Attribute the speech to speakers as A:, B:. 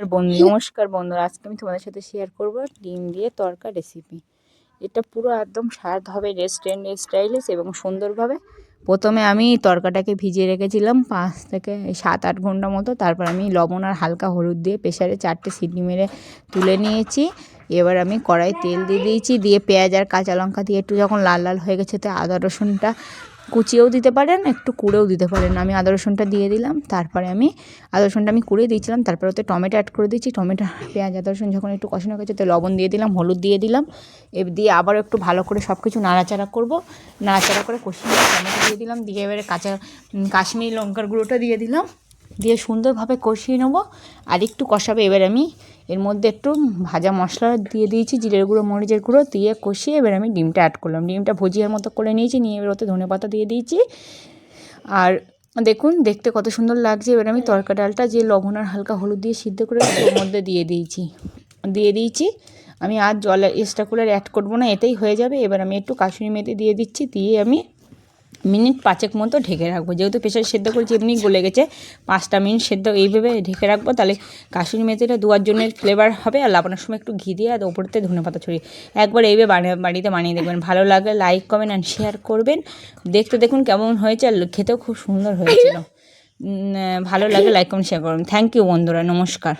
A: নমস্কার বন্ধুরা, আজকে আমি তোমাদের সাথে শেয়ার করব ডিম দিয়ে তড়কা রেসিপি। এটা পুরো একদম স্বাদ হবে রেস্টুরেন্ট স্টাইলিশ এবং সুন্দরভাবে। প্রথমে আমি তড়কাটাকে ভিজিয়ে রেখেছিলাম 5 থেকে 7-8 ঘন্টা মতো। তারপর আমি লবণ আর হালকা হলুদ দিয়ে প্রেসারে 4টে সিটি মেরে তুলে নিয়েছি। এবার আমি কড়াই তেল দিয়ে দিয়েছি, দিয়ে পেঁয়াজ আর কাঁচা লঙ্কা দিয়ে একটু যখন লাল লাল হয়ে গেছে, তো আদা রসুনটা কুচিয়েও দিতে পারেন, একটু কুড়েও দিতে পারেন। আমি আদা রসুনটা দিয়ে দিলাম। তারপরে আদা রসুনটা আমি কুড়িয়ে দিয়েছিলাম। তারপরে ওতে টমেটো অ্যাড করে দিয়েছি। টমেটো পেঁয়াজ আদা রসুন যখন একটু কষানো হয়ে গেছে, তো লবণ দিয়ে দিলাম, হলুদ দিয়ে দিলাম। দিয়ে আবারও একটু ভালো করে সব কিছু নাড়াচাড়া করব। নাড়াচাড়া করে কষিয়ে টমেটো দিয়ে দিলাম, দিয়ে এবারে কাশ্মীরি লঙ্কার গুঁড়োটা দিয়ে দিলাম, দিয়ে সুন্দরভাবে কষিয়ে নেবো। আর একটু কষাবে। এবার আমি এর মধ্যে একটু ভাজা মশলা দিয়ে দিয়েছি, জিরের গুঁড়ো মরিচের গুঁড়ো দিয়ে কষিয়ে এবার আমি ডিমটা অ্যাড করলাম। ডিমটা ভুজিয়ার মতো করে নিয়েছি, নিয়ে এবার ওতে ধনেপাতা দিয়ে দিয়েছি। আর দেখুন দেখতে কত সুন্দর লাগছে। এবার আমি তড়কা ডালটা যে লবণ আর হালকা হলুদ দিয়ে সিদ্ধ করে ওর মধ্যে দিয়ে দিয়েছি। আমি আর জল এক্সট্রা করে অ্যাড করবো না, এতেই হয়ে যাবে। এবার আমি একটু কাসুরি মেথি দিয়ে দিচ্ছি, দিয়ে আমি মিনিট 5 মতো ঢেকে রাখবো। যেহেতু প্রেশারে সেদ্ধ করেছি এমনি গলে গেছে, 5টা মিনিট সেদ্ধ এইভাবে ঢেকে রাখবো। তাহলে কাসুরি মেথিটা দুয়ার জন্য ফ্লেভার হবে। আর লাবানোর সময় একটু ঘি দিয়ে আর ওপরতে ধনেপাতা ছড়িয়ে একবার এইভাবে বাড়িতে বানিয়ে দেখবেন। ভালো লাগলে লাইক কমেন্ট অ্যান্ড শেয়ার করবেন। দেখতে দেখুন কেমন হয়েছে, আর খেতেও খুব সুন্দর হয়েছিল। ভালো লাগে লাইক কমেন্ট শেয়ার করবেন। থ্যাংক ইউ বন্ধুরা, নমস্কার।